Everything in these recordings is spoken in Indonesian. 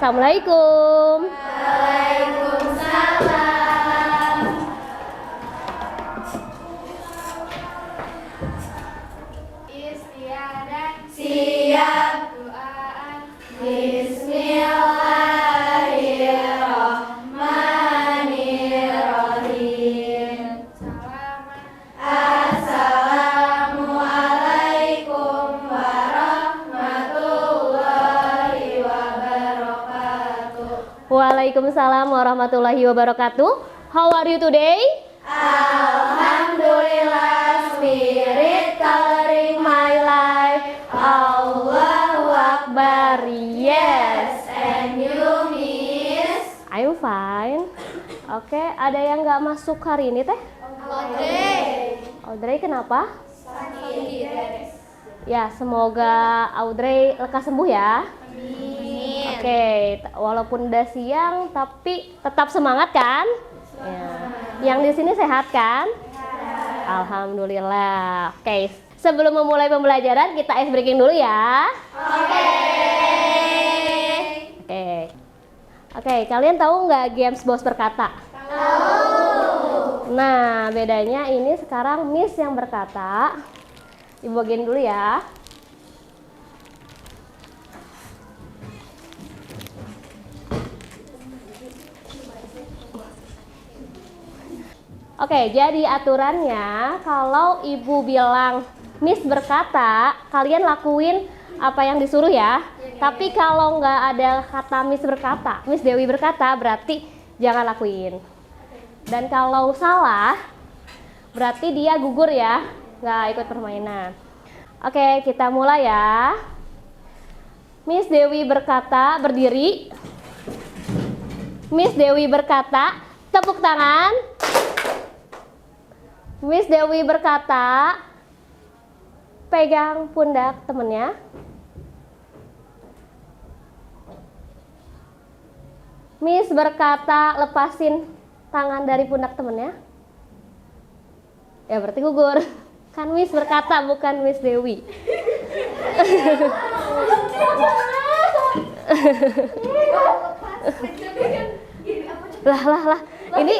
Assalamualaikum. Waalaikumsalam. Istiadat siap doaan. Bismillahirrahmanirrahim. Assalamualaikum warahmatullahi wabarakatuh. Waalaikumsalam warahmatullahi wabarakatuh. How are you today? Alhamdulillah, spirit coloring my life. Allahu Akbar. Yes. And you, Miss? I'm fine. Oke, ada yang nggak masuk hari ini teh? Audrey, kenapa? Ya, semoga Audrey lekas sembuh ya. Amin. Oke, walaupun udah siang tapi tetap semangat kan? Ya. Yang di sini sehat kan? Alhamdulillah. Oke, sebelum memulai pembelajaran kita ice breaking dulu ya. Oke, kalian tahu nggak games bos berkata? Tahu. Nah, bedanya ini sekarang Miss yang berkata. Ibu bagiin dulu ya. Oke, jadi aturannya kalau ibu bilang Miss berkata, kalian lakuin apa yang disuruh ya. Tapi kalau nggak ada kata Miss berkata, Miss Dewi berkata, berarti jangan lakuin. Dan kalau salah, berarti dia gugur ya, nggak ikut permainan. Oke, kita mulai ya. Miss Dewi berkata, berdiri. Miss Dewi berkata, tepuk tangan. Miss Dewi berkata, pegang pundak temennya. Miss berkata, lepasin tangan dari pundak temennya. Ya berarti gugur. Kan Miss berkata, bukan Miss Dewi. Lah. Ini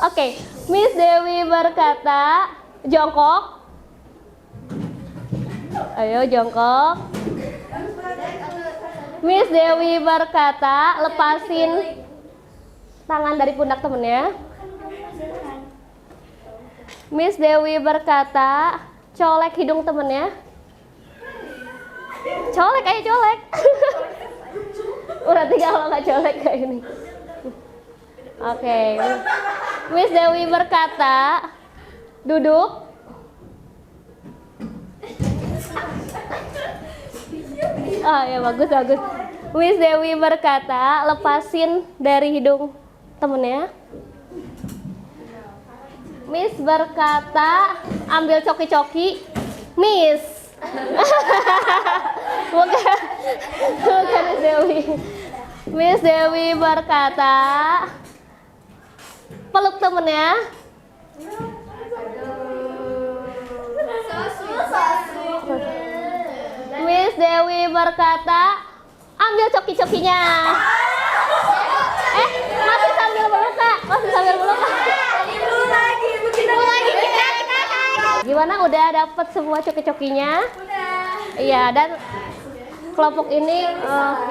Oke, Miss Dewi berkata, jongkok. Ayo jongkok. Miss Dewi berkata, lepasin tangan dari pundak temennya. Miss Dewi berkata, colek hidung temennya. Colek, ayo colek. Berarti kalau nggak colek kayak ini. Oke. Miss Dewi berkata, duduk. Oh ya bagus. Miss Dewi berkata, lepasin dari hidung temennya. Miss berkata, ambil coki-coki. Miss. bukan Miss Dewi. Miss Dewi berkata, peluk temennya. Miss Dewi berkata, ambil coki-cokinya. Masih sambil meluk Kak. Gimana, udah dapet semua coki-cokinya? Udah. Iya, dan kelompok ini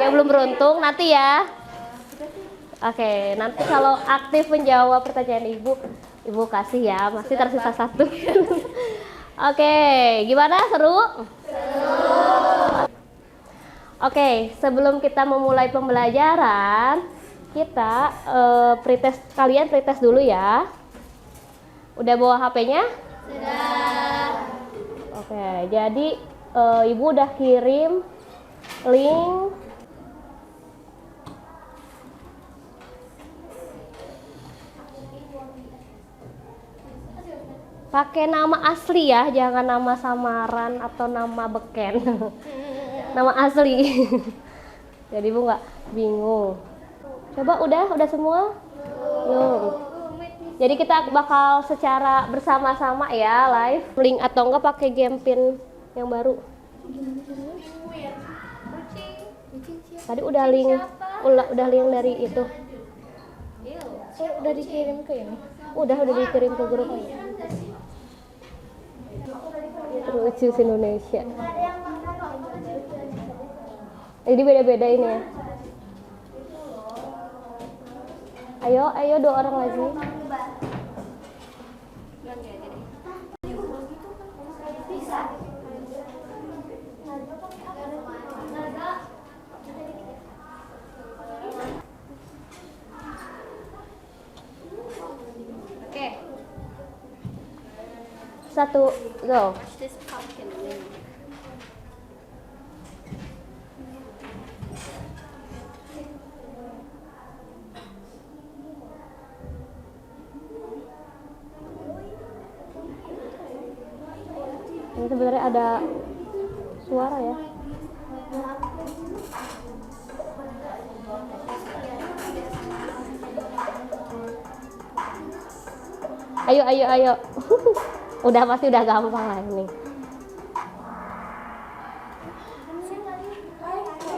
yang belum beruntung nanti ya. Oke, nanti kalau aktif menjawab pertanyaan ibu kasih ya, masih tersisa satu. Oke, gimana, seru? Oke, sebelum kita memulai pembelajaran, kita kalian pretest dulu ya. Udah bawa HP-nya? Sudah. Oke, jadi ibu udah kirim link pakai nama asli ya, jangan nama samaran atau nama beken. Nama asli. Jadi ibu nggak bingung. Coba udah semua? Belum. Jadi kita bakal secara bersama-sama ya live, link atau enggak pakai game pin yang baru. Tadi udah link, udah link dari itu. Udah dikirim ke ini. Udah dikirim ke grup. Lucu Indonesia. Jadi beda-beda ini ya. Ayo 2 orang lagi. Oke. 1, go. This pumpkin wing. Ini sebenarnya ada suara ya. Ayo. Udah pasti udah gampang lah ini.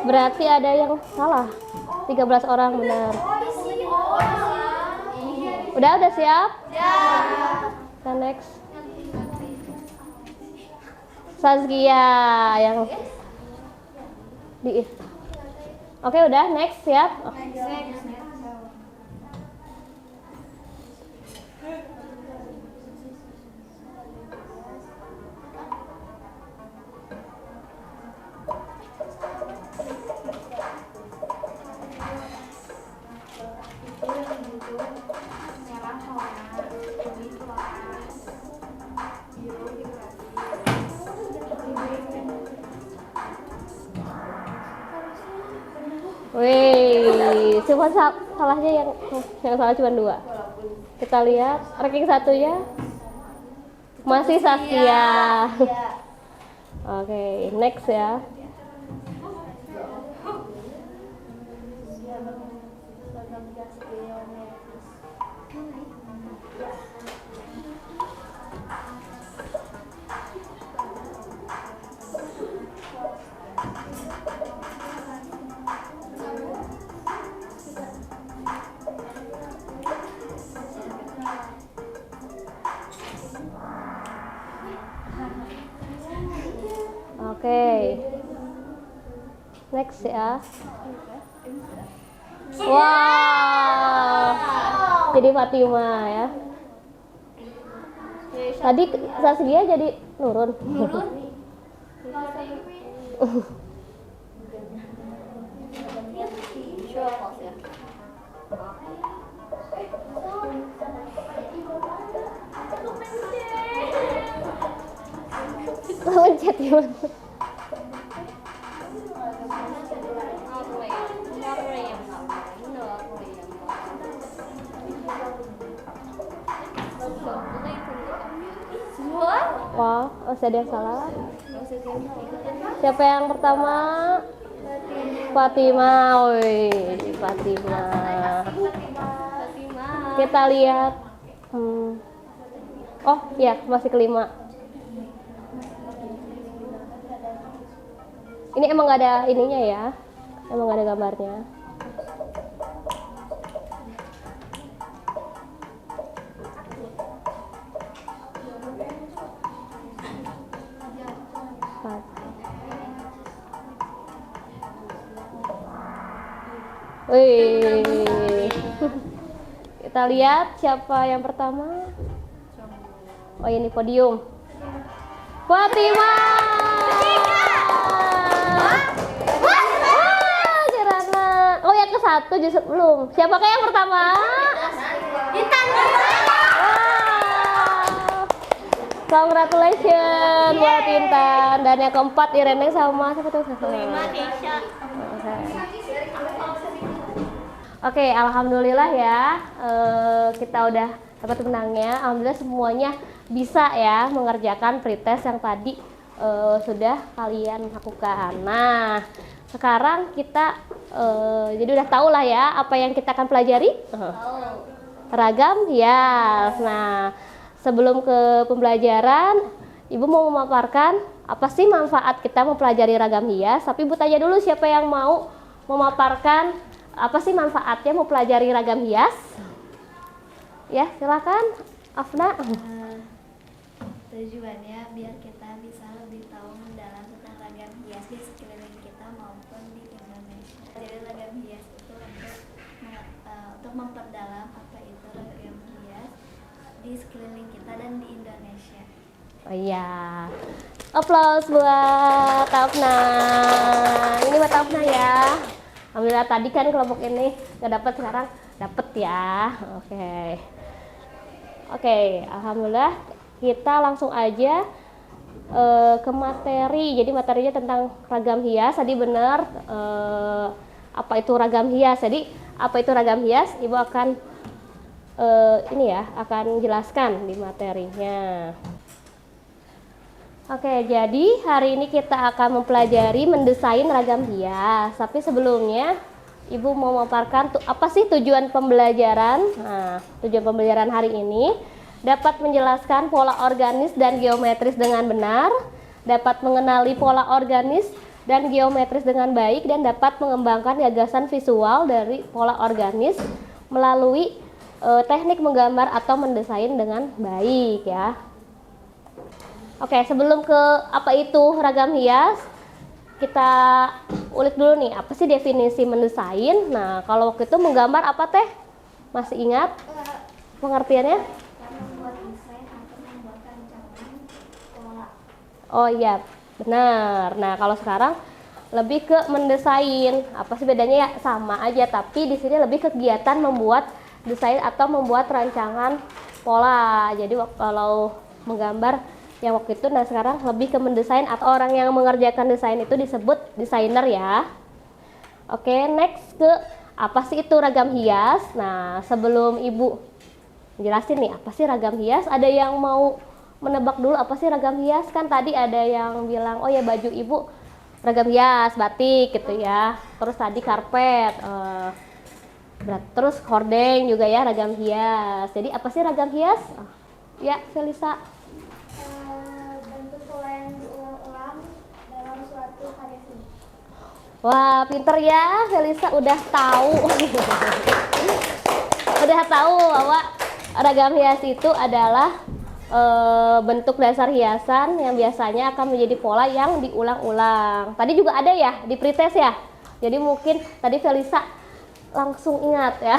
Berarti ada yang salah. 13 orang benar. Udah siap? Ya. Kita next. Saskia yang di. Oke, udah next siap. Wih, cuma salahnya yang salah cuma 2. Kita lihat ranking 1-nya masih Saskia. Oke, next ya. Oke. Next ya. Wow. Jadi Fatima ya. Tadi Saskia jadi nurun. Loncat gimana? Wah, masih ada yang salah. Siapa yang pertama? Fatima. Woi, Fatima. Kita lihat. Oh, ya, masih kelima. Ini emang gak ada ininya ya. Emang gak ada gambarnya. Wih. Kita lihat siapa yang pertama. Oh, ini podium. Fatima. Kirana. Oh, yang ke-1 justru belum. Siapakah yang pertama? Intan. Congratulations buat Intan. Dan yang keempat Irene sama siapa tuh? Keisha. Oke, alhamdulillah ya. Kita udah dapat menangnya. Alhamdulillah semuanya bisa ya mengerjakan pretest yang tadi sudah kalian lakukan. Nah, sekarang kita jadi udah tahu lah ya apa yang kita akan pelajari. Ragam hias. Nah, sebelum ke pembelajaran, Ibu mau memaparkan apa sih manfaat kita mempelajari ragam hias. Tapi Ibu tanya dulu siapa yang mau memaparkan apa sih manfaatnya mempelajari ragam hias. Ya, silakan Afna. Tujuannya biar kita bisa lebih tahu mendalam tentang ragam hias di sekeliling kita maupun di Indonesia. Jadi ragam hias itu untuk memperdalam apa itu ragam hias di sekeliling kita dan di Indonesia. Oh iya. Applause buat Afna. Ini buat Afna ya. Alhamdulillah tadi kan kelompok ini nggak dapat, sekarang dapat ya. Oke, alhamdulillah kita langsung aja ke materi. Jadi materinya tentang ragam hias. Tadi benar apa itu ragam hias. Jadi apa itu ragam hias? Ibu akan akan jelaskan di materinya. Oke, jadi hari ini kita akan mempelajari mendesain ragam hias. Tapi sebelumnya, Ibu mau memaparkan apa sih tujuan pembelajaran? Nah, tujuan pembelajaran hari ini dapat menjelaskan pola organis dan geometris dengan benar, dapat mengenali pola organis dan geometris dengan baik, dan dapat mengembangkan gagasan visual dari pola organis melalui teknik menggambar atau mendesain dengan baik ya. Oke, sebelum ke apa itu ragam hias, kita ulik dulu nih, apa sih definisi mendesain? Nah, kalau waktu itu menggambar apa teh? Masih ingat pengertiannya? Membuat desain atau membuat rancangan pola. Oh iya, benar. Nah, kalau sekarang lebih ke mendesain. Apa sih bedanya ya? Sama aja, tapi di sini lebih kegiatan membuat desain atau membuat rancangan pola. Jadi kalau menggambar yang waktu itu, nah sekarang lebih ke mendesain atau orang yang mengerjakan desain itu disebut desainer ya. Oke, next ke apa sih itu ragam hias. Nah, sebelum Ibu jelasin nih apa sih ragam hias, ada yang mau menebak dulu apa sih ragam hias? Kan tadi ada yang bilang, oh ya baju Ibu ragam hias, batik gitu ya. Terus tadi karpet, terus hordeng juga ya ragam hias. Jadi apa sih ragam hias? Ya, Felisa. Bentuk pola yang diulang-ulang dalam suatu karya seni. Wah, pinter ya, Felisa udah tahu. Udah tahu bahwa ragam hias itu adalah bentuk dasar hiasan yang biasanya akan menjadi pola yang diulang-ulang. Tadi juga ada ya di pretest ya. Jadi mungkin tadi Felisa langsung ingat ya.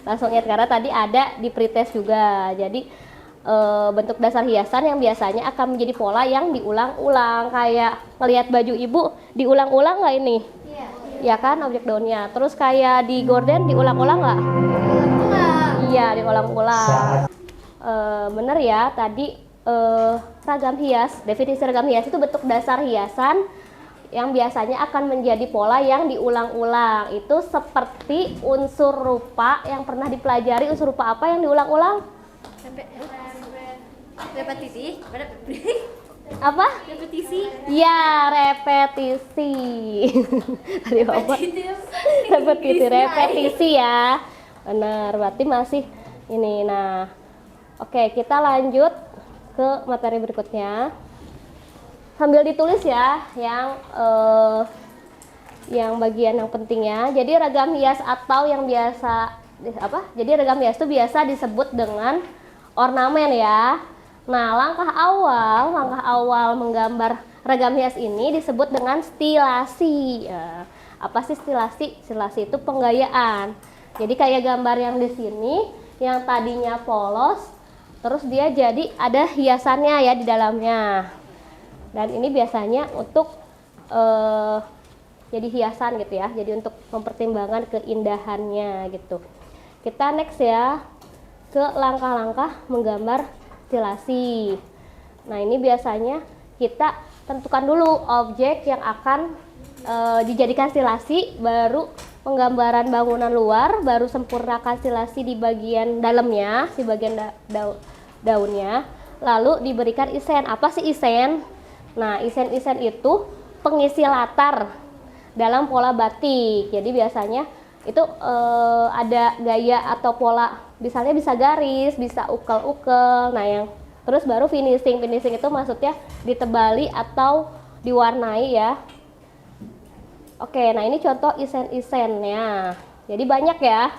Langsung ingat karena tadi ada di pretest juga. Jadi bentuk dasar hiasan yang biasanya akan menjadi pola yang diulang-ulang. Kayak ngelihat baju Ibu diulang-ulang nggak ini? Iya. Ya kan, objek daunnya. Terus kayak di gorden diulang-ulang nggak? Iya, diulang-ulang. Bener ya, tadi ragam hias, definisi ragam hias itu bentuk dasar hiasan yang biasanya akan menjadi pola yang diulang-ulang. Itu seperti unsur rupa yang pernah dipelajari. Unsur rupa apa yang diulang-ulang? Repetisi. Apa? Repetisi. Ya, repetisi. Tadi apa? Repetisi ya. Benar, berarti masih ini. Nah, oke, kita lanjut ke materi berikutnya. Sambil ditulis ya yang bagian yang pentingnya. Jadi ragam hias atau yang biasa Jadi ragam hias itu biasa disebut dengan ornamen ya. Nah, langkah awal menggambar ragam hias ini disebut dengan stilasi. Apa sih stilasi? Stilasi itu penggayaan. Jadi kayak gambar yang di sini, yang tadinya polos, terus dia jadi ada hiasannya ya di dalamnya. Dan ini biasanya untuk jadi hiasan gitu ya. Jadi untuk mempertimbangkan keindahannya gitu. Kita next ya ke langkah-langkah menggambar stilasi. Nah, ini biasanya kita tentukan dulu objek yang akan dijadikan stilasi, baru penggambaran bangunan luar, baru sempurnakan stilasi di bagian dalamnya, di bagian daunnya, lalu diberikan isen. Apa sih isen? Nah, isen-isen itu pengisi latar dalam pola batik. Jadi biasanya itu ada gaya atau pola, misalnya bisa garis, bisa ukel-ukel. Nah, yang terus baru finishing itu maksudnya ditebali atau diwarnai ya. Oke, nah ini contoh isen-isennya. Jadi banyak ya.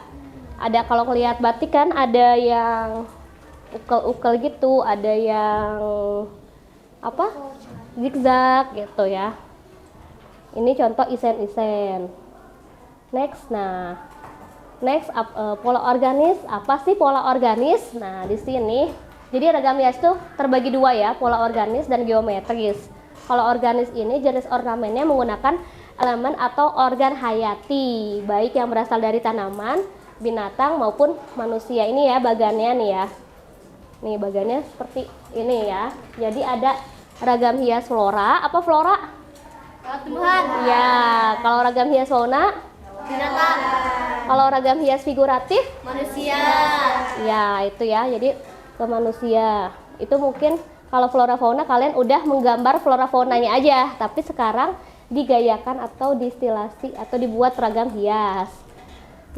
Ada kalau ngelihat batik kan ada yang ukel-ukel gitu, ada yang apa? Zigzag gitu ya. Ini contoh isen-isen. Next, pola organis. Apa sih pola organis? Nah, di sini jadi ragam hias itu terbagi dua ya, pola organis dan geometris. Kalau organis ini jenis ornamennya menggunakan elemen atau organ hayati, baik yang berasal dari tanaman, binatang maupun manusia. Ini ya bagannya nih ya. Nih bagannya seperti ini ya. Jadi ada ragam hias flora. Apa flora? Tumbuhan. Ya, kalau ragam hias fauna, Binatang. kalau ragam hias figuratif, Manusia. ya itu ya. Jadi ke manusia. Itu mungkin kalau flora fauna kalian udah menggambar flora faunanya aja, tapi sekarang digayakan atau distilasi atau dibuat ragam hias.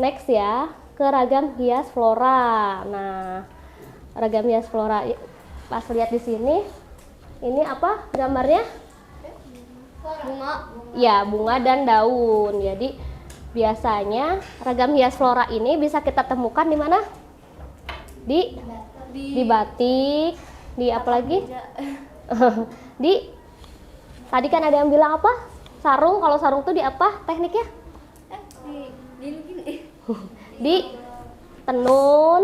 Next ya, ke ragam hias flora. Nah, ragam hias flora pas lihat di sini, ini apa gambarnya? Bunga. Ya, bunga dan daun. Jadi biasanya ragam hias flora ini bisa kita temukan di mana? Di batik, di apa lagi? Di tadi kan ada yang bilang apa? Sarung. Kalau sarung tuh di apa tekniknya? Di tenun.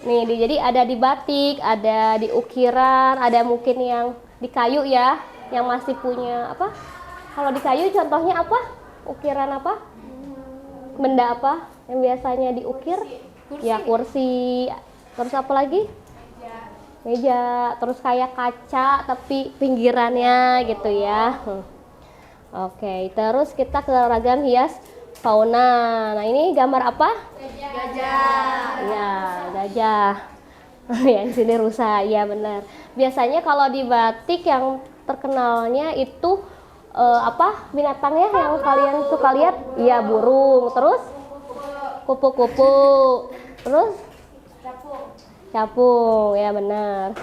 Nih, jadi ada di batik, ada di ukiran, ada mungkin yang di kayu ya, yang masih punya apa? Kalau di kayu contohnya apa? Ukiran apa? Benda apa yang biasanya diukir? Ya kursi. Terus apa lagi? Meja. Terus kayak kaca tapi pinggirannya gitu ya. Oke, terus kita ke ragam hias fauna. Nah, ini gambar apa? Gajah. Ya, gajah. Ya, di sini rusa. Ya, benar. Biasanya kalau di batik yang terkenalnya itu apa? Binatangnya yang kalian suka lihat? Iya, burung. Terus kupu-kupu. Terus capung. Ya, benar.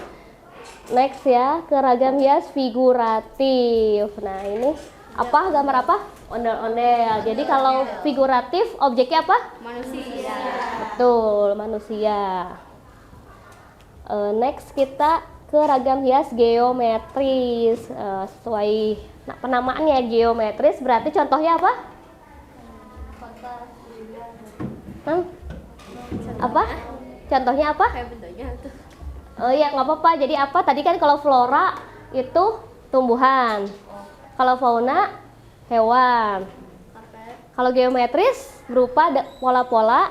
Next ya, ke ragam hias figuratif. Nah, ini apa? Gambar apa? Ondel-ondel. Jadi kalau figuratif objeknya apa? Manusia. Betul, manusia. Next kita ke ragam hias geometris. Sesuai penamaannya geometris, berarti contohnya apa? Apa? Contohnya apa? Kayak bentuknya tuh. Ya nggak apa-apa. Jadi apa? Tadi kan kalau flora itu tumbuhan. Kalau fauna hewan. Kalau geometris berupa pola-pola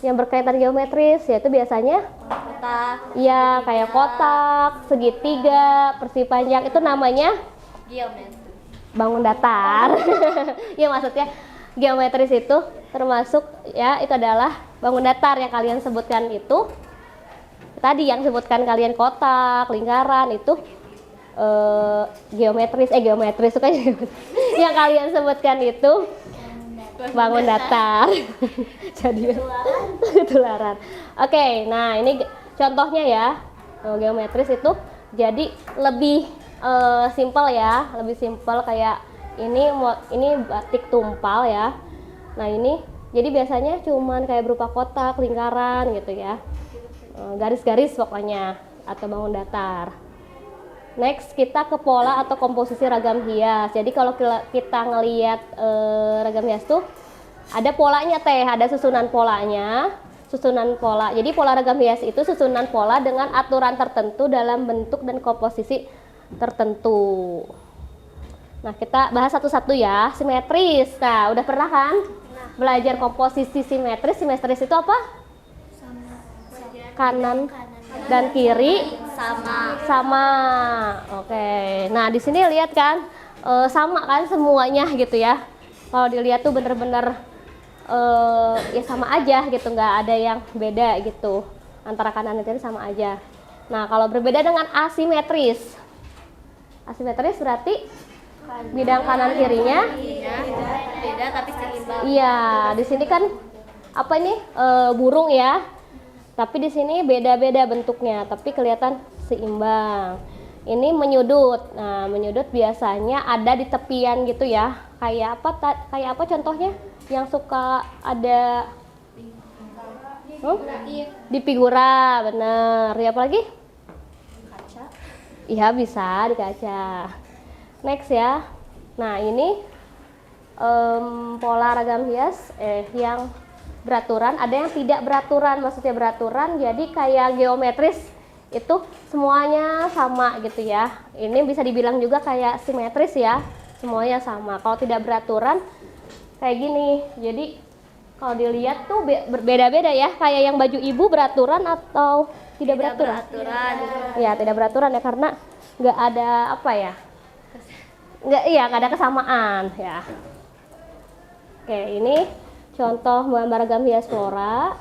yang berkaitan geometris, yaitu biasanya Kotak. ya kayak kotak, segitiga, persegi panjang, itu namanya Geometri. bangun datar. Ya maksudnya geometris itu termasuk ya itu adalah bangun datar yang kalian sebutkan itu. Tadi yang sebutkan kalian kotak, lingkaran itu geometris itu kan yang kalian sebutkan itu bangun datar. Jadi ketularan. Oke, nah ini contohnya ya. Geometris itu jadi lebih simpel ya, lebih simpel kayak ini batik tumpal ya. Nah, ini jadi biasanya cuman kayak berupa kotak, lingkaran gitu ya. Garis-garis pokoknya atau bangun datar. Next kita ke pola atau komposisi ragam hias. Jadi kalau kita ngelihat ragam hias tuh ada polanya ada susunan polanya, susunan pola. Jadi pola ragam hias itu susunan pola dengan aturan tertentu dalam bentuk dan komposisi tertentu. Nah, kita bahas satu-satu ya. Simetris. Nah, udah pernah kan belajar komposisi simetris? Simetris itu apa? Kanan dan kiri sama. Oke. Nah, di sini lihat kan sama kan semuanya gitu ya. Kalau dilihat tuh bener-bener ya sama aja gitu, nggak ada yang beda gitu. Antara kanan dan kiri sama aja. Nah, kalau berbeda dengan asimetris. Asimetris berarti bidang kanan kirinya beda tapi seimbang. iya, di sini kan apa ini burung ya. Tapi di sini beda-beda bentuknya, tapi kelihatan seimbang. Ini menyudut. Nah, menyudut biasanya ada di tepian gitu ya. Kayak apa contohnya? Yang suka ada di figura, bener. Ya apa lagi? Kaca. Iya, bisa di kaca. Next ya. Nah, ini pola ragam hias yang beraturan, ada yang tidak beraturan. Maksudnya beraturan jadi kayak geometris, itu semuanya sama gitu ya. Ini bisa dibilang juga kayak simetris ya, semuanya sama. Kalau tidak beraturan kayak gini, jadi kalau dilihat tuh berbeda-beda ya. Kayak yang baju ibu beraturan atau tidak beraturan? Ya, tidak beraturan ya, karena nggak ada apa ya, nggak ada kesamaan ya. Oke, ini contoh menggambar ragam hias flora.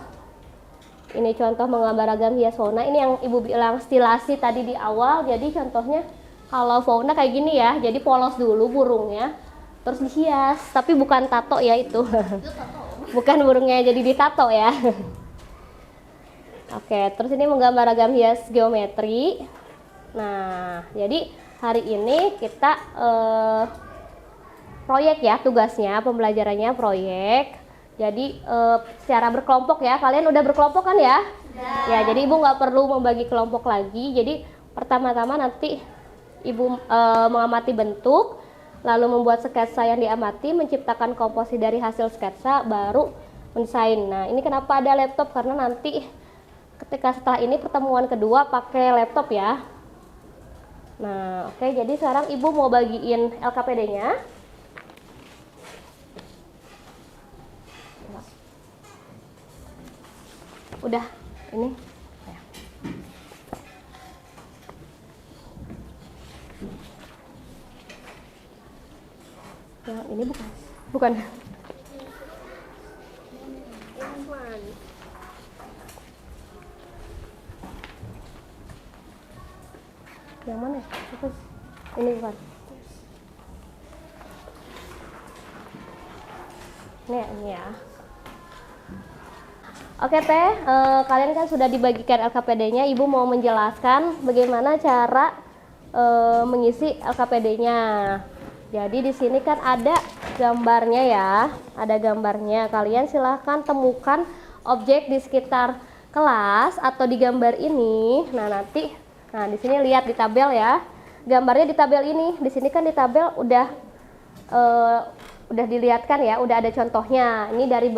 Ini contoh menggambar ragam hias fauna. Ini yang ibu bilang stilasi tadi di awal. Jadi contohnya kalau fauna kayak gini ya. Jadi polos dulu burungnya, terus dihias. Tapi bukan tato ya itu. Bukan burungnya jadi ditato ya. Oke, terus ini menggambar ragam hias geometri. Nah, jadi hari ini kita proyek ya, tugasnya pembelajarannya proyek. Jadi secara berkelompok ya. Kalian udah berkelompok kan ya? Ya, jadi ibu nggak perlu membagi kelompok lagi. Jadi pertama-tama nanti ibu mengamati bentuk, lalu membuat sketsa yang diamati, menciptakan komposisi dari hasil sketsa, baru mendesain. Nah, ini kenapa ada laptop? Karena nanti ketika setelah ini pertemuan kedua pakai laptop ya. Nah, oke, jadi sekarang ibu mau bagiin LKPD-nya. Udah, ini. Yang ini bukan. Yang mana? Ini bukan. Ini ya. Oke Teh, kalian kan sudah dibagikan LKPD-nya. Ibu mau menjelaskan bagaimana cara mengisi LKPD-nya. Jadi di sini kan ada gambarnya ya, ada gambarnya. Kalian silahkan temukan objek di sekitar kelas atau di gambar ini. Nah di sini lihat di tabel ya, gambarnya di tabel ini. Di sini kan di tabel udah dilihatkan ya, udah ada contohnya. Ini dari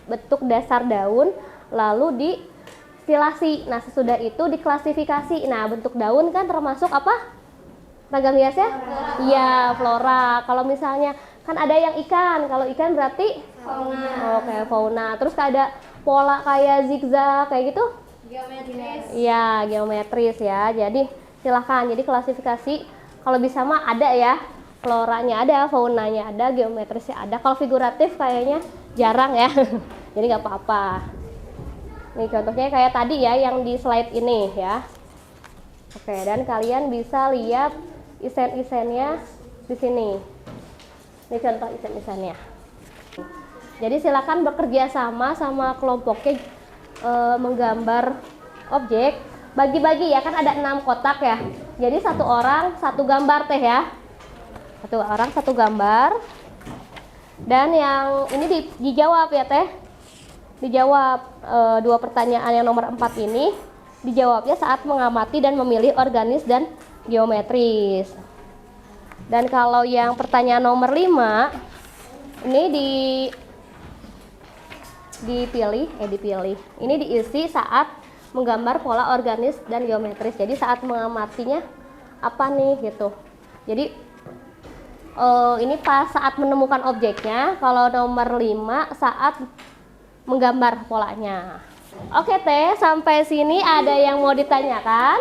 bentuk dasar daun, lalu distilasi. Nah, sesudah itu diklasifikasi. Nah, bentuk daun kan termasuk apa? Ragam hiasnya? Iya, flora. Kalau misalnya kan ada yang ikan. Kalau ikan berarti fauna. Oke, fauna. Terus ada pola kayak zigzag kayak gitu? Geometris. Iya, geometris ya. Jadi silahkan. Jadi klasifikasi kalau bisa mah ada ya. Floranya ada, faunanya ada, geometrisnya ada. Kalau figuratif kayaknya jarang ya. Jadi nggak apa-apa. Nih contohnya kayak tadi ya yang di slide ini ya. Oke, dan kalian bisa lihat isen-isennya di sini. Ini contoh isen-isennya. Jadi silakan bekerja sama kelompoknya menggambar objek. Bagi-bagi ya, kan ada 6 kotak ya. Jadi satu orang satu gambar Teh ya. Satu orang satu gambar. Dan yang ini dijawab ya Teh. Dijawab 2 pertanyaan yang nomor 4 ini. Dijawabnya saat mengamati dan memilih organis dan geometris. Dan kalau yang pertanyaan nomor 5 ini dipilih. Ini diisi saat menggambar pola organis dan geometris. Jadi saat mengamatinya apa nih gitu. Jadi ini pas saat menemukan objeknya. Kalau nomor 5 saat menggambar polanya. Oke Teh, sampai sini ada yang mau ditanyakan?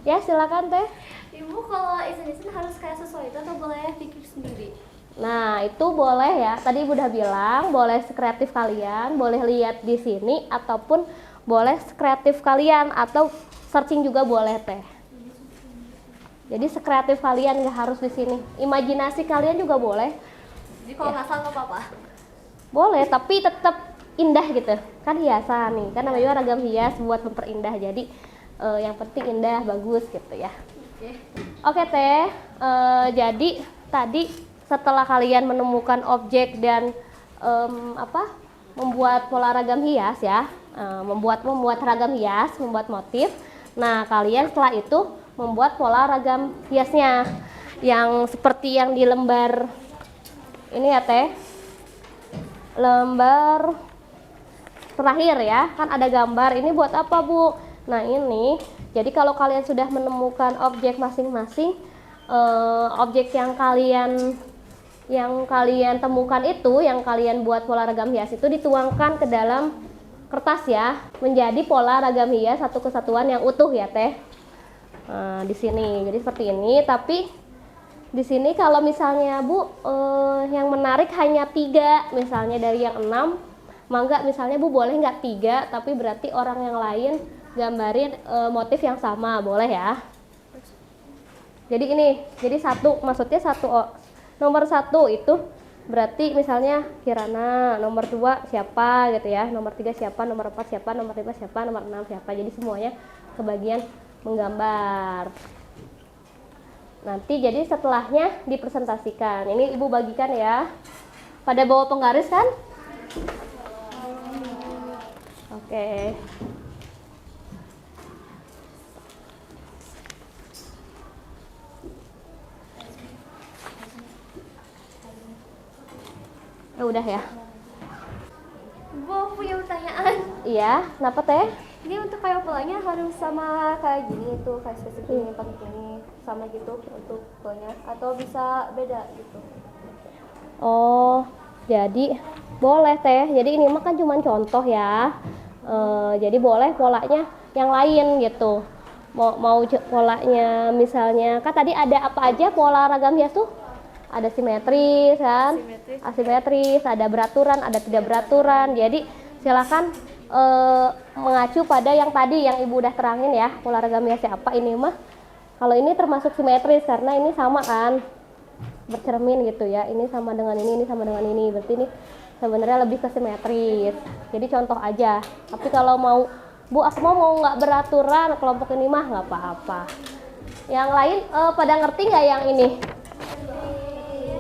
Ya silakan Teh. Ibu kalau isen-isen harus kayak sesuai itu atau boleh bikin sendiri? Nah itu boleh ya. Tadi Ibu udah bilang boleh sekreatif kalian, boleh lihat di sini ataupun boleh sekreatif kalian atau searching juga boleh Teh. Jadi sekreatif kalian, nggak harus di sini. Imajinasi kalian juga boleh. Jadi kalau ngasal nggak apa-apa? Boleh, tapi tetap indah gitu. Kan hiasan nih, kan namanya ragam hias buat memperindah. Jadi yang penting indah, bagus gitu ya. Oke Teh, jadi tadi setelah kalian menemukan objek dan membuat pola ragam hias ya, membuat ragam hias, membuat motif. Nah kalian setelah itu membuat pola ragam hiasnya yang seperti yang di lembar ini ya Teh, lembar terakhir ya, kan ada gambar. Ini buat apa Bu? Nah ini, jadi kalau kalian sudah menemukan objek masing-masing, objek yang kalian temukan itu, yang kalian buat pola ragam hias itu dituangkan ke dalam kertas ya, menjadi pola ragam hias satu kesatuan yang utuh ya Teh. Di sini, jadi seperti ini. Tapi di sini kalau misalnya Bu, yang menarik hanya 3, misalnya dari yang 6, mangga misalnya Bu boleh nggak 3, tapi berarti orang yang lain gambarin motif yang sama, boleh ya. Jadi ini, jadi maksudnya nomor 1 itu berarti misalnya Kirana, nomor 2 siapa gitu ya, nomor 3 siapa, nomor 4 siapa, nomor 5 siapa, nomor 6 siapa. Jadi semuanya kebagian menggambar. Nanti jadi setelahnya dipresentasikan. Ini Ibu bagikan ya. Pada bawa penggaris kan? Oke. Udah ya. Bu punya pertanyaan. Iya, kenapa Teh? Ini untuk kayak polanya harus sama kayak gini tuh, kayak spesifik ini pakai gini sama gitu untuk polanya, atau bisa beda gitu? Oh, jadi boleh Teh. Jadi ini mah kan cuma contoh ya. Jadi boleh polanya yang lain gitu. Mau polanya misalnya, kan tadi ada apa aja pola ragam hias tuh? Ada simetris kan? Asimetris, ada beraturan, ada tidak beraturan. Jadi silakan mengacu pada yang tadi yang Ibu udah terangin ya, pola ragam hiasnya apa ini mah. Kalau ini termasuk simetris karena ini sama kan, bercermin gitu ya. Ini sama dengan ini sama dengan ini. Berarti ini sebenarnya lebih ke simetris. Jadi contoh aja. Tapi kalau mau Bu, aku mau nggak beraturan kelompok ini mah nggak apa-apa. Yang lain pada ngerti nggak yang ini?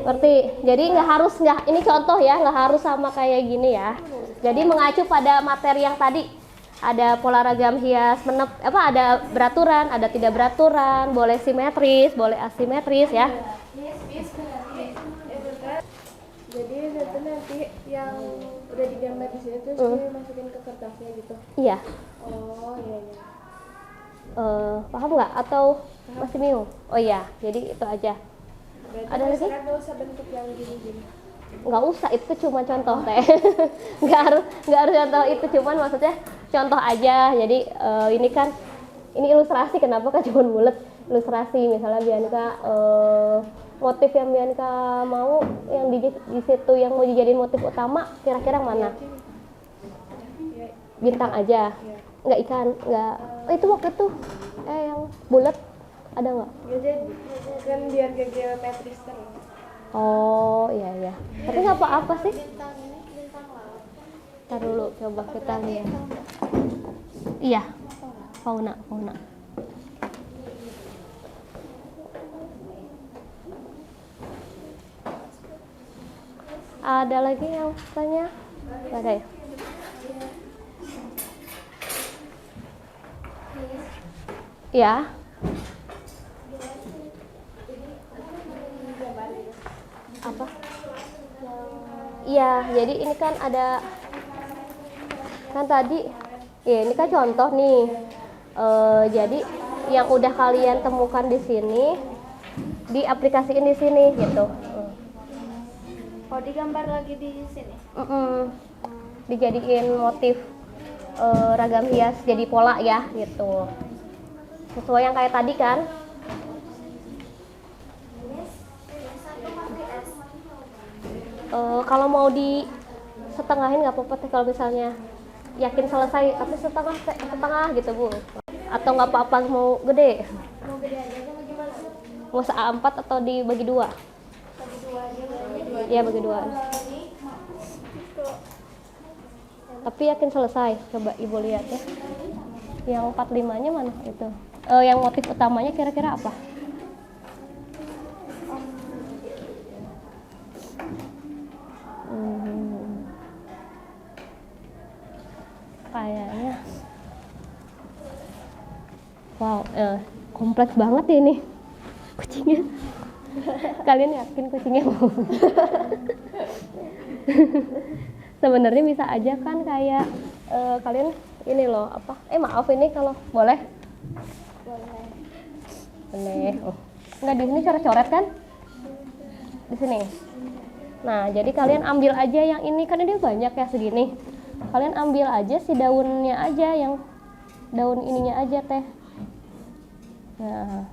Ngerti. Jadi nggak ini contoh ya, nggak harus sama kayak gini ya. Jadi mengacu pada materi yang tadi, ada pola ragam hias ada beraturan, ada tidak beraturan, boleh simetris, boleh asimetris ya. Jadi nanti yang udah digambar di sini terus dimasukin ke kertasnya gitu. Iya. Oh iya. Paham nggak atau masih bingung? Oh iya, jadi itu aja. Berarti Ada lagi? nggak usah bentuk yang gini-gini. Nggak usah, itu cuma contoh Teh. nggak harus contoh itu, cuman maksudnya contoh aja. Jadi ini kan ini ilustrasi, kenapa kan cuma bulat, ilustrasi. Misalnya Bianca motif yang Bianca mau yang di situ yang mau dijadiin motif utama kira-kira mana? Bintang aja, nggak ikan, nggak itu waktu itu yang bulat ada nggak? Jadi kan biar gak geometris terus. Oh iya. Tapi nggak apa-apa sih. Bintang ini bintang laut. Ntar dulu coba kita lihat. Iya, fauna. Ada lagi yang tanya? Nggak ada ya? Iya. Apa? Iya, jadi ini kan ada kan tadi ya ini kan contoh nih. Jadi yang udah kalian temukan di sini diaplikasiin di sini gitu. Oh, digambar lagi di sini. Dijadiin motif ragam hias jadi pola ya gitu. Sesuai yang kayak tadi kan. Kalau mau di setengahin nggak apa-apa Teh, kalau misalnya yakin selesai, tapi setengah gitu Bu. Atau nggak apa-apa mau gede? Mau gede aja atau gimana? Mau A4 atau dibagi 2? Bagi 2 aja. Iya bagi 2. Tapi yakin selesai, coba Ibu lihat ya. Yang 45-nya mana itu? Yang motif utamanya kira-kira apa? Kayaknya wow, kompleks banget ini kucingnya. Kalian yakin kucingnya mau? Sebenarnya bisa aja kan kayak kalian ini loh apa? Maaf ini kalau boleh? Boleh. Oh. Nggak, di sini coret-coret kan? Di sini. Nah, jadi kalian ambil aja yang ini, kan ini banyak ya segini. Kalian ambil aja si daunnya aja, yang daun ininya aja teh. Nah,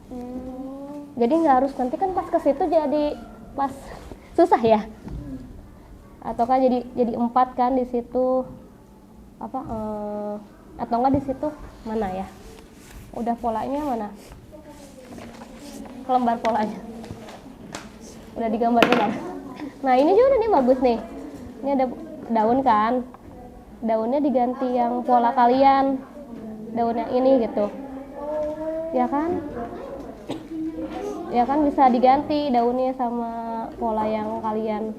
jadi nggak harus nanti kan pas ke situ jadi pas susah ya. Atau kan jadi 4 kan di situ apa? Atau enggak di situ mana ya? Udah polanya mana? Kelembar polanya. Udah digambar-gambar. Nah, ini juga nih bagus nih. Ini ada daun kan. Daunnya diganti yang pola kalian. Daunnya ini gitu. Ya kan? Ya kan bisa diganti daunnya sama pola yang kalian.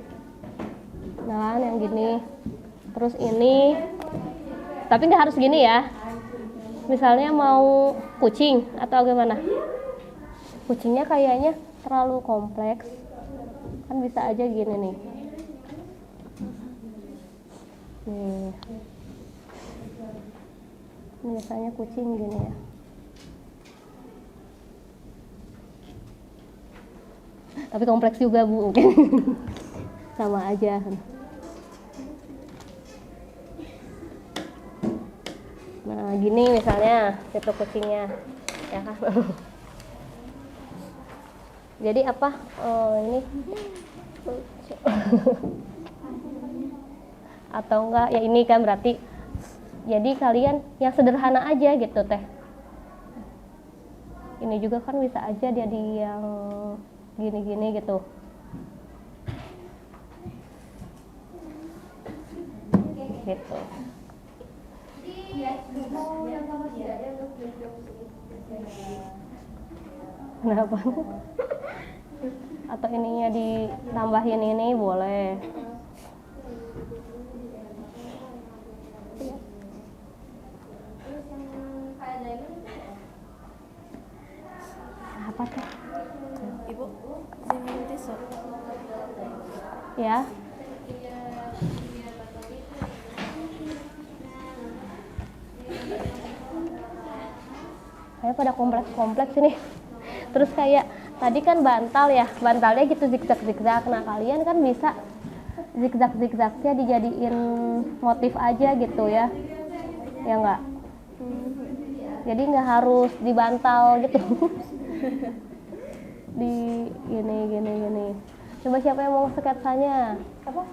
Nah, kan yang gini. Terus ini. Tapi nggak harus gini ya. Misalnya mau kucing atau gimana? Kucingnya kayaknya terlalu kompleks. Kan bisa aja gini nih. Nih. Biasanya kucing gini ya. Tapi kompleks juga, Bu. Sama aja. Nah, gini misalnya itu kucingnya. Ya kan? Jadi apa? Ini atau enggak ya ini kan berarti jadi kalian yang sederhana aja gitu teh. Ini juga kan bisa aja jadi yang gini-gini gitu. Gitu. Kenapa? Atau ininya ditambahin ini boleh. Apa tuh? Ibu, minum tisu. Ya. Kayak pada kompleks-kompleks ini. Terus kayak tadi kan bantal ya, bantalnya gitu zigzag-zigzag. Nah, kalian kan bisa zigzag-zigzagnya dijadiin motif aja gitu ya. Ya enggak? Jadi nggak harus dibantal gitu. Di gini. Coba siapa yang mau sketsanya? Apa?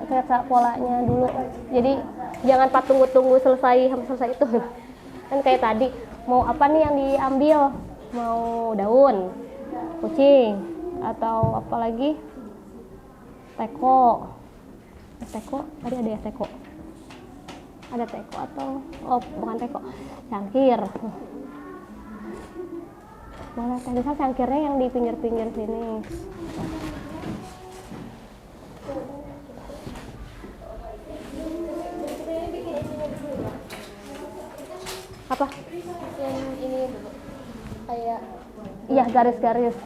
Sketsa polanya dulu. Jadi jangan tunggu selesai sampai selesai itu. Kan kayak tadi, mau apa nih yang diambil? Mau daun, kucing, atau apa lagi? Teko. Tadi ada ya teko. Ada teko atau bukan teko, cangkir. Boleh misal cangkirnya yang di pinggir-pinggir sini. Apa? Yang ini dulu. Kayak Iya, garis-garis.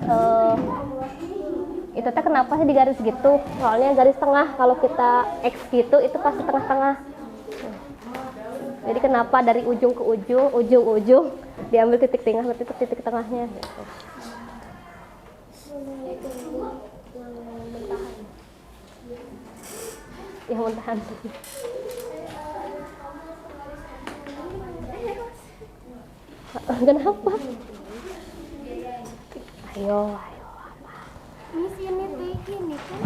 Itu teh kenapa sih digaris gitu? Soalnya garis tengah, kalau kita X gitu itu pasti tengah-tengah. Jadi kenapa dari ujung ke ujung diambil titik tengah, berarti itu titik tengahnya gitu. Yang mentahan. Kenapa? Ayo. Miss ini tuh gini kan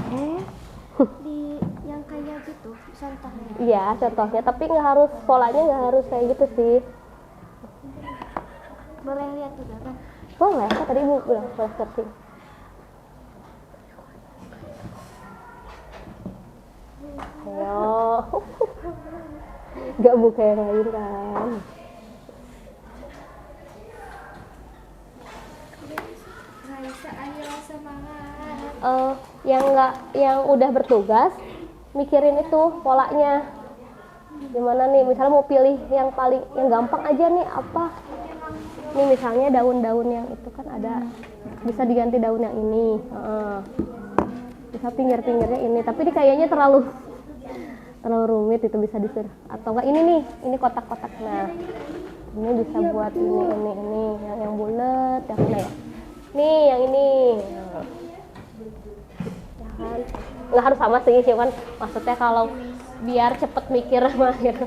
di yang kayak gitu contohnya. Iya, contohnya, tapi nggak harus, polanya nggak harus kayak gitu sih. Boleh lihat juga kan? Boleh, kan tadi Ibu bilang boleh searching. Ayo. Nggak buka yang lain kan. yang udah bertugas mikirin itu polanya gimana nih, misalnya mau pilih yang gampang aja nih apa nih, misalnya daun-daun yang itu kan ada bisa diganti daun yang ini, bisa pinggir-pinggirnya ini, tapi ini kayaknya terlalu rumit, itu bisa disuruh atau enggak ini nih, ini kotak-kotak, nah ini bisa buat ini yang bulat, yang mana ya, nih yang ini, ya kan nggak harus sama sih, cuman maksudnya kalau biar cepet mikir mah gitu.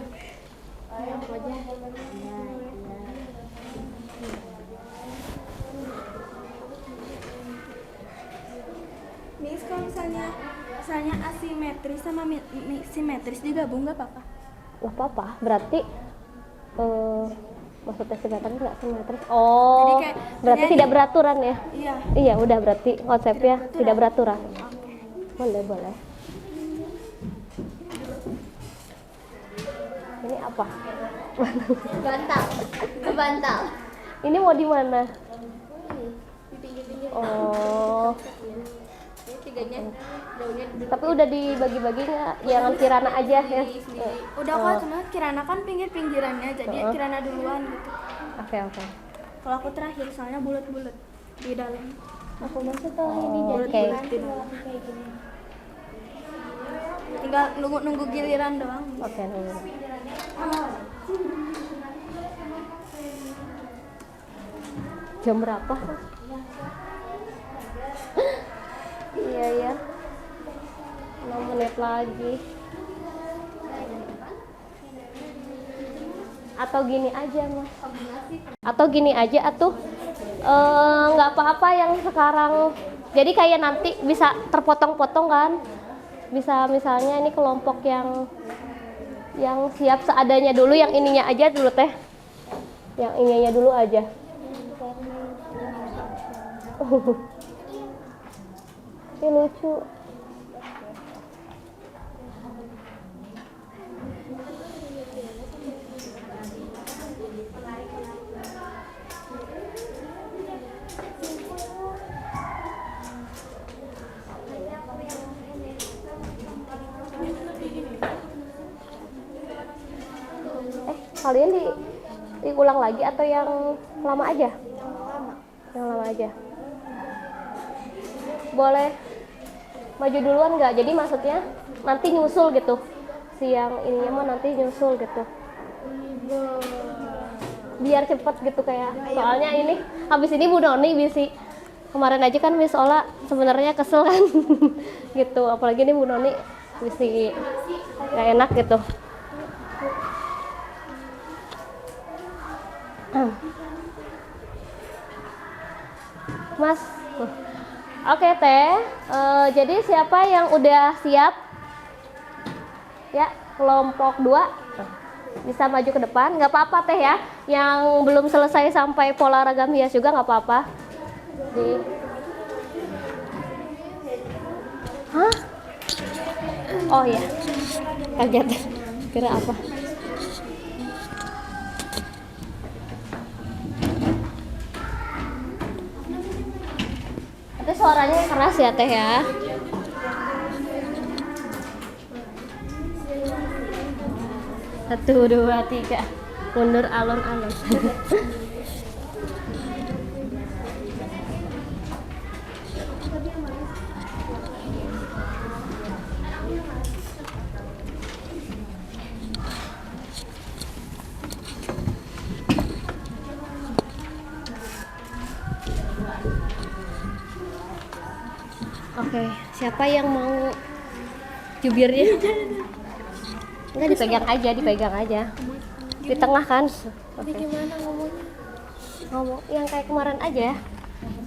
Miss, kalau misalnya asimetris sama simetris digabung nggak apa-apa? Nggak apa-apa, berarti maksudnya simetris nggak simetris, oh Jadi kayak berarti tidak beraturan ya. Iya. Iya, udah berarti konsepnya tidak beraturan. Boleh. Ini apa? Bantal. Ini mau di mana? Di pinggir-pinggir. Oh, Ini tiganya daunnya tapi udah dibagi-bagi nggak? Yang Kirana aja ya? Udah kok, cuma Kirana kan pinggir-pinggirannya, jadi Kirana duluan gitu. Oke. Kalau aku terakhir, soalnya bulat-bulat di dalam. Aku masuk ke ini Oh, jadi oke. kayak gini. Tinggal nunggu giliran doang. Oke, nunggu. Jam berapa? Iya ya, 6 menit lagi. Atau gini aja mas? Atau gini aja atuh, nggak apa-apa yang sekarang. Jadi kayak nanti bisa terpotong-potong kan? Bisa misalnya ini kelompok yang siap seadanya dulu, yang ininya aja dulu teh, yang ininya dulu aja. Ini lucu. Kalian diulang lagi atau yang lama aja? Yang lama aja. Boleh maju duluan nggak? Jadi maksudnya nanti nyusul gitu. Si yang ininya mah nanti nyusul gitu. Biar cepet gitu kayak. Soalnya ini habis ini Bu Noni bisi. Kemarin aja kan Miss Ola sebenarnya kesel kan. Gitu. Apalagi ini Bu Noni bisi nggak enak gitu. Mas, oke Teh, jadi siapa yang udah siap? Ya, kelompok 2 bisa maju ke depan, nggak apa-apa Teh ya. Yang belum selesai sampai pola ragam hias juga nggak apa-apa. Hah? Oh iya, kaget, kira apa? Itu suaranya keras ya Teh ya. Satu, dua, tiga. Mundur alon-alon. Oke, siapa yang mau jubirnya? Enggak, dipegang aja. Di tengah kan? Oke. Gimana ngomongnya? Ngomong yang kayak kemarin aja.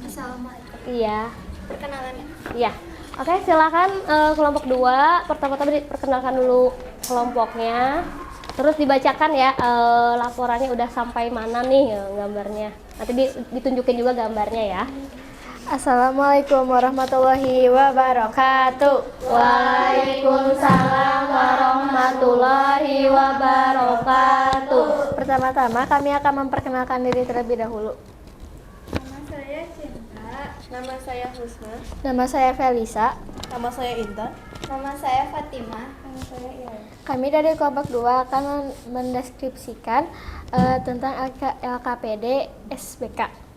Assalamualaikum. Iya. Perkenalannya. Iya. Oke, silakan kelompok 2. Pertama-tama diperkenalkan dulu kelompoknya. Terus dibacakan ya laporannya udah sampai mana nih gambarnya. Nanti ditunjukin juga gambarnya ya. Assalamualaikum warahmatullahi wabarakatuh. Waalaikumsalam warahmatullahi wabarakatuh. Pertama-tama kami akan memperkenalkan diri terlebih dahulu. Nama saya Cinta. Nama saya Husna. Nama saya Felisa. Nama saya Intan. Nama saya Fatimah. Kami dari kelompok 2 akan mendeskripsikan tentang LKPD SBK.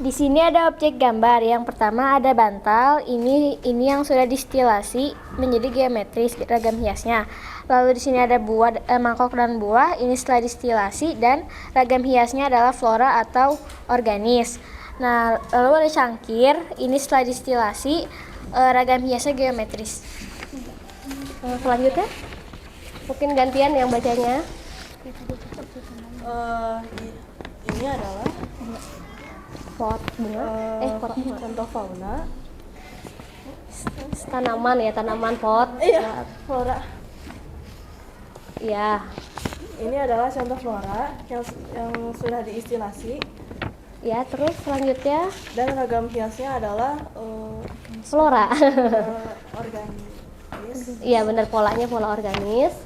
Di sini ada objek gambar. Yang pertama ada bantal. Ini yang sudah distilasi menjadi geometris ragam hiasnya. Lalu di sini ada buah, mangkok dan buah. Ini setelah distilasi dan ragam hiasnya adalah flora atau organis. Nah, lalu ada cangkir. Ini setelah distilasi ragam hiasnya geometris. Selanjutnya mungkin gantian yang bacanya. Ini adalah Pot bunga. contoh fauna. Tanaman ya, tanaman pot. Iya, flora. Iya. Ini adalah contoh flora yang sudah diistilasi Ya, terus selanjutnya dan ragam hiasnya adalah flora. organis. Iya, benar, polanya pola organis.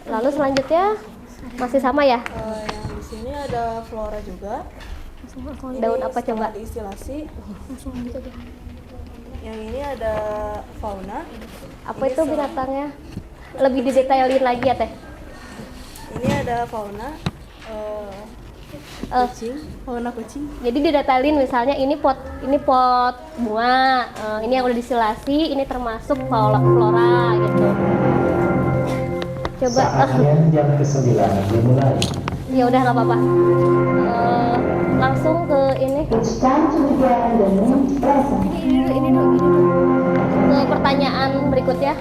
Lalu selanjutnya masih sama ya? Yang di sini ada flora juga. Daun apa setelah coba? diistilasi. Yang ini ada fauna. Apa itu binatangnya? Lebih didetailin lagi ya, Teh. Ini ada fauna kucing, fauna kucing. Jadi didetailin misalnya ini pot bunga, ini yang udah distilasi, ini termasuk flora gitu. Coba Saatnya jam ke-9 dimulai. ya udah nggak apa-apa. Langsung ke ini. Ini dulu. Ke pertanyaan berikutnya.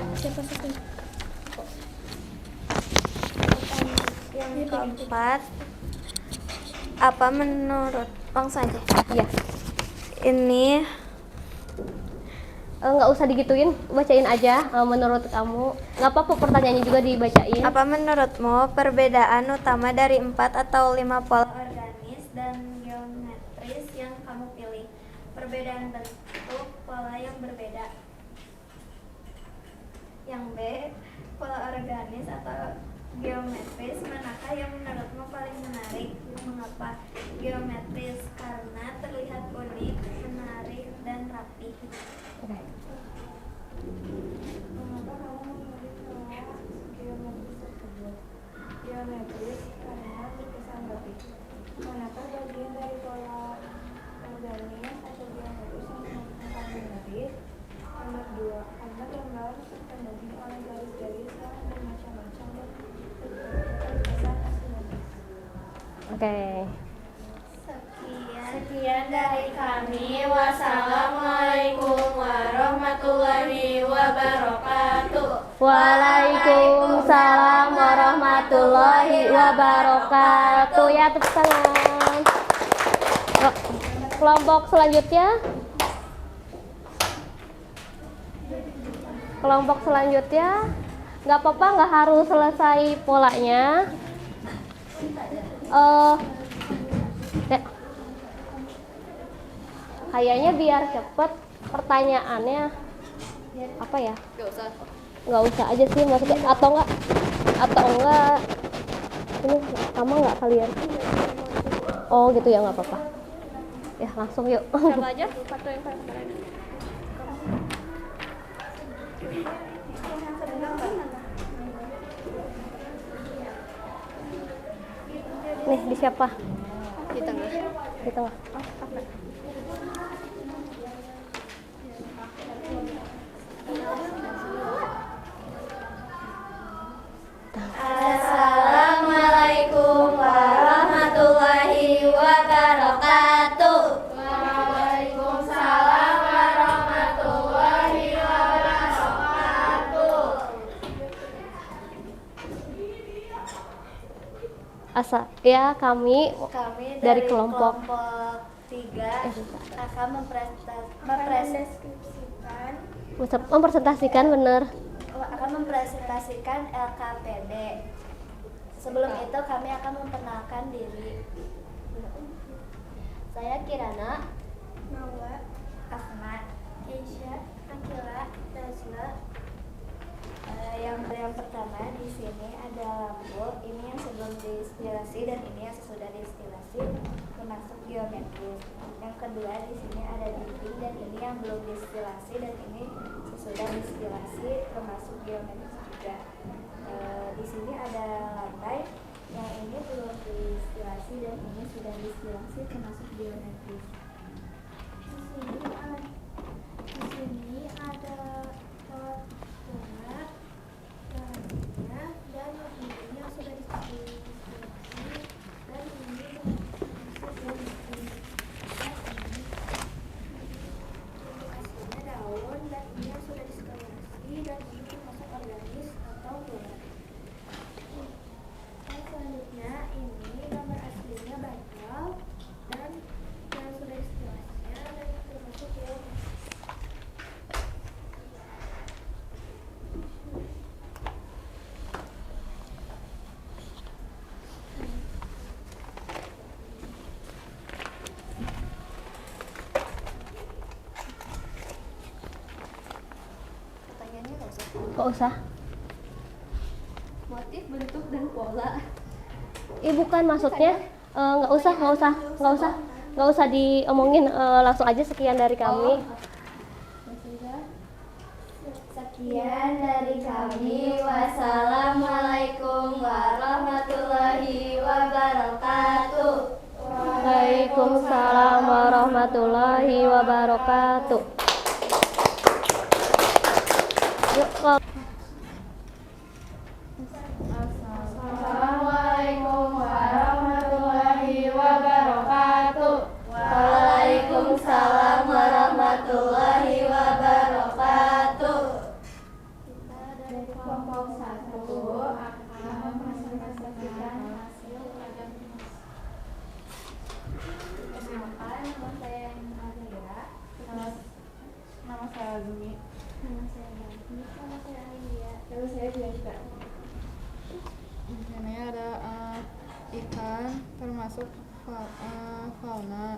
Yang keempat, apa menurut langsung aja? Iya. Ini Nggak usah digituin, bacain aja menurut kamu. Nggak apa-apa pertanyaannya juga dibacain. apa menurutmu perbedaan utama dari 4 atau 5 pola organis dan geometris yang kamu pilih? Perbedaan bentuk pola yang berbeda. Yang B, pola organis atau geometris, manakah yang menurutmu paling menarik? Mengapa geometris? Karena terlihat unik, menarik, dan rapi. Oke. Mengapa kamu memilih pola geometris tersebut? Geometris karena terkesan rapi. Manakah bagian dari pola organis atau geometris yang paling menarik? Nomor 2, karena gambar terpenuhi oleh garis-garis yang bermacam-macam dan terkesan asimetris. Oke. Sekian dari kami. Wassalamualaikum warahmatullahi wabarakatuh. Waalaikumsalam warahmatullahi wabarakatuh. Ya, tepuk tangan. Kelompok selanjutnya. Kelompok selanjutnya nggak apa-apa, nggak harus selesai polanya. Ya. Kayaknya biar cepet pertanyaannya apa ya? Nggak usah aja sih maksudnya, atau enggak ini sama nggak kalian? Oh gitu ya, nggak apa-apa. Ya langsung yuk. Coba aja foto yang kemarin. Nih di siapa? Di tengah. Di tengah. Assalamualaikum warahmatullahi wabarakatuh. Waalaikumsalam warahmatullahi wabarakatuh. Ya kami dari kelompok 3 akan mempresentasikan bener. akan mempresentasikan LKPD. Sebelum itu kami akan memperkenalkan diri. Saya Kirana, Nawa, Ahmad, Keisha, Akila, Nazla. Yang Yang pertama di sini ada lampu, ini yang sebelum distilasi dan ini yang sesudah distilasi, termasuk geometris. Yang kedua di sini ada dinding dan ini yang belum distilasi dan ini sesudah distilasi, termasuk geometris juga. Di sini ada lantai, yang ini belum distilasi dan ini sudah distilasi, termasuk geometris. Di sini ada bola, dan ini yang sudah distilasi, dan ini sudah distilasi. Indikasinya daun, dan ini yang sudah distilasi, dan ini termasuk organis atau bola. Selanjutnya ini gambar aslinya bantal dan yang sudah distilasinya dan termasuk geometris. Pertanyaannya nggak usah. Kok usah? Motif, bentuk, dan pola. Bukan maksudnya nggak usah diomongin, langsung aja sekian dari kami. Sekian dari kami. Wassalamualaikum warahmatullahi wabarakatuh. Waalaikumsalam warahmatullahi wabarakatuh. Yuk, Assalamualaikum warahmatullahi wabarakatuh. Waalaikumsalam warahmatullahi wabarakatuh. Kita dari kelompok 1 akan mempresentasikan hasil ragam hias. Perkenalkan, nama saya Azira. Nama saya Zumi. Nama saya Ganti. Nama saya Alia. Nama saya Bianca. Ini ada ikan termasuk fauna,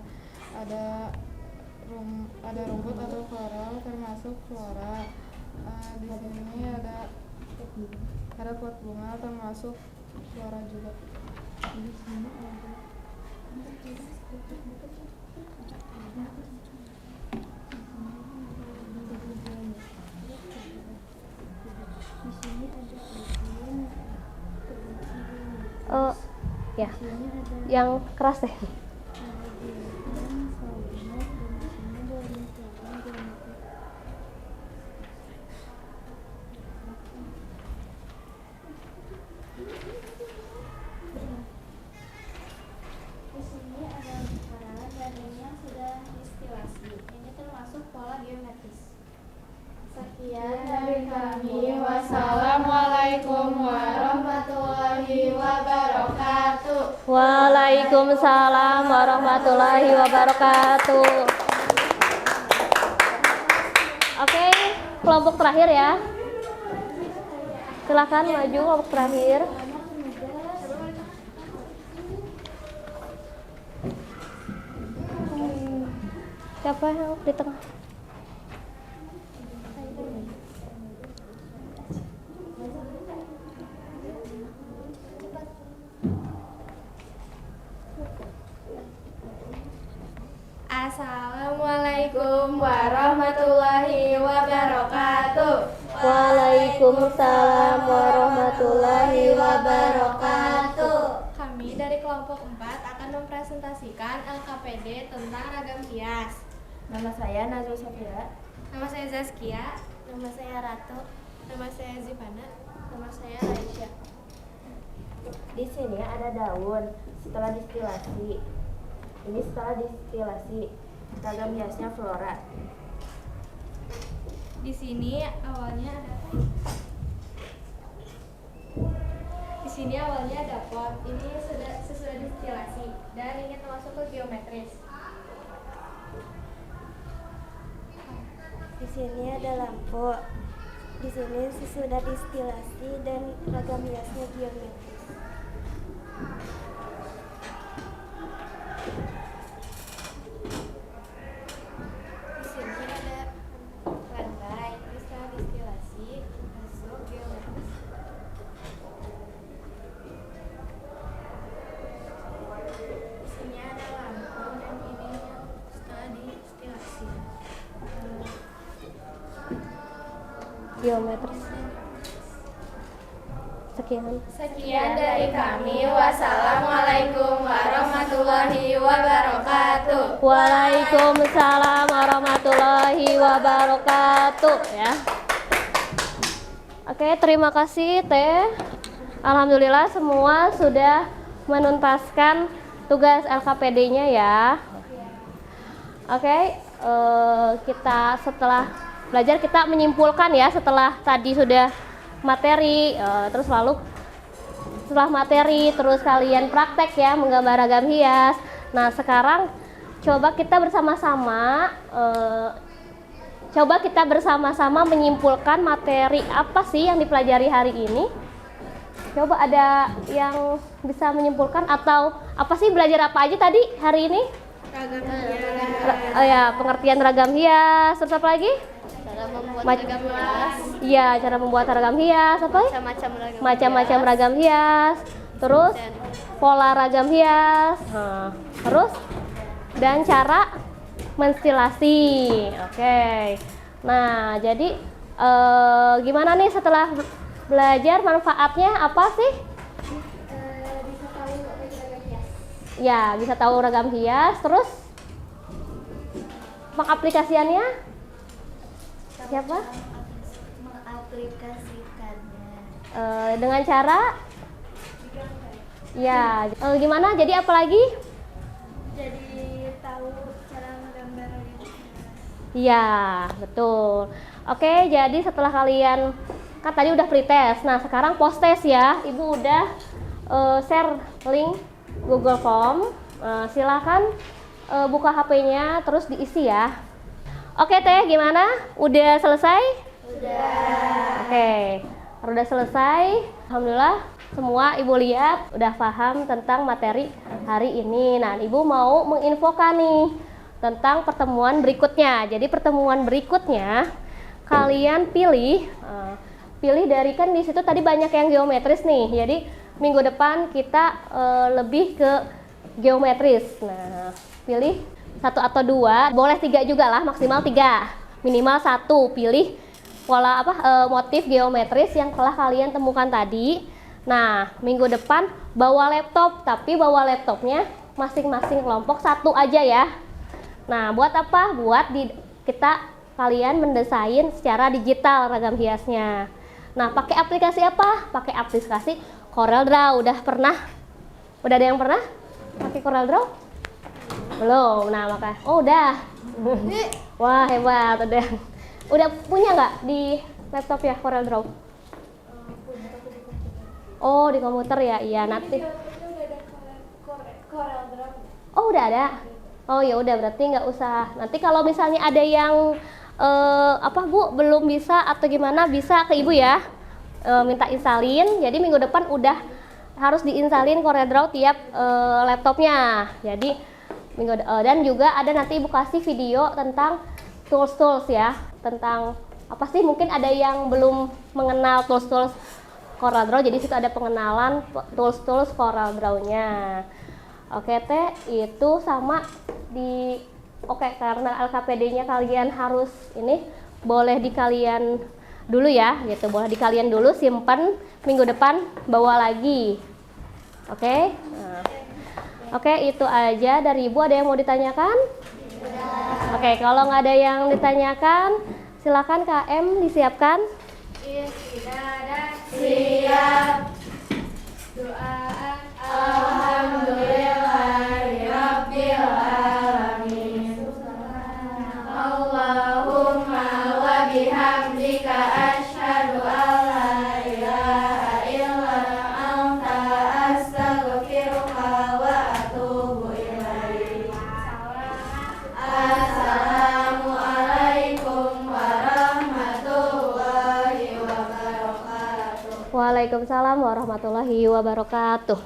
ada rumput atau koral termasuk flora. Di sini ada pot bunga termasuk flora juga. Di sini ada ya, yang keras deh. Di sini ada lingkaran dan ini yang sudah distilasi. Ini termasuk pola geometris. Sekian dari kami. Wassalamualaikum warahmatullahi wabarakatuh. Waalaikumsalam warahmatullahi wabarakatuh. Oke, kelompok terakhir ya. Silakan maju kelompok terakhir. Siapa yang di tengah? Assalamualaikum warahmatullahi wabarakatuh. Waalaikumsalam warahmatullahi wabarakatuh. Kami dari kelompok 4 akan mempresentasikan LKPD tentang ragam hias. Nama saya Nazul Safira. Nama saya Zaskia. Nama saya Ratu. Nama saya Zivana. Nama saya Aisyah. Di sini ada daun setelah distilasi. Ini setelah distilasi. Ragam hiasnya flora. Di sini awalnya ada pot. Ini sesudah distilasi dan ini termasuk ke geometris. Di sini ada lampu. Di sini sesudah distilasi dan ragam hiasnya geometris. Di sini ada lantai. Ini setelah distilasi masuk geometris. geometris. Sekian. Sekian dari kami. Wassalamualaikum warahmatullahi wabarakatuh. Waalaikumsalam warahmatullahi wabarakatuh ya. Oke, terima kasih Teh. Alhamdulillah semua sudah menuntaskan tugas LKPD-nya ya. Oke, kita setelah belajar kita menyimpulkan ya, setelah tadi sudah materi, terus lalu setelah materi terus kalian praktek ya menggambar ragam hias. Nah sekarang coba kita bersama-sama menyimpulkan materi apa sih yang dipelajari hari ini. Coba ada yang bisa menyimpulkan atau apa sih, belajar apa aja tadi hari ini? Ragam hias. Ya, pengertian ragam hias. Terus apa lagi? Cara membuat ragam hias. Iya, cara membuat ragam hias. Apa? Macam-macam ragam hias. Terus pola ragam hias. Terus dan cara menstilasi. Oke. Nah, jadi gimana nih setelah belajar, manfaatnya apa sih? Bisa tahu ragam hias. Ya, bisa tahu ragam hias. Terus pengaplikasiannya siapa? Mengaplikasikannya Dengan cara ya, gimana? Jadi apa lagi? jadi tahu cara menggambar ragam hias. Iya, betul. Oke, jadi setelah kalian kan tadi udah pretest, nah sekarang post test ya. Ibu udah share link Google Form. Silakan buka HP-nya terus diisi ya. Oke Teh, gimana? Udah selesai? Udah. Oke, udah selesai. Alhamdulillah semua Ibu lihat udah paham tentang materi hari ini. Nah, Ibu mau menginfokan nih tentang pertemuan berikutnya. Jadi pertemuan berikutnya kalian pilih dari, kan di situ tadi banyak yang geometris nih. Jadi minggu depan kita lebih ke geometris. Nah, pilih 1 atau 2, boleh 3 juga lah, maksimal 3, minimal 1. Pilih pola motif geometris yang telah kalian temukan tadi. Nah, minggu depan bawa laptop, tapi bawa laptopnya masing-masing kelompok 1 aja ya. Nah, buat apa? Buat kalian mendesain secara digital ragam hiasnya. Nah, pakai aplikasi apa? Pakai aplikasi CorelDRAW. Udah ada yang pernah pakai CorelDRAW? Belum. Nah, udah. Wah, hebat. Udah punya nggak di laptop ya CorelDRAW? Oh, di komputer ya. Iya, nanti. Oh, udah ada. Oh, ya udah, berarti nggak usah. Nanti kalau misalnya ada yang Bu belum bisa atau gimana, bisa ke Ibu ya, minta insalin. Jadi minggu depan udah harus diinsalin CorelDRAW tiap laptopnya. Jadi dan juga ada nanti Ibu kasih video tentang tools ya, tentang apa sih, mungkin ada yang belum mengenal tools CorelDRAW, jadi situ ada pengenalan tools CorelDRAW-nya. Oke Teh, itu sama karena LKPD-nya kalian harus ini, boleh kalian dulu ya, gitu. Boleh kalian dulu simpen, minggu depan bawa lagi. Oke. Nah. Oke, itu aja dari Ibu. Ada yang mau ditanyakan? Oke, kalau nggak ada yang ditanyakan, silakan KM disiapkan. Siap. Doa. Alhamdulillahirabbil alamin. Allahumma wa bihamdika asyhadu an la ilaha illa anta astaghfiruka wa atubu ilaik. Assalamualaikum warahmatullahi wabarakatuh. Waalaikumsalam warahmatullahi wabarakatuh.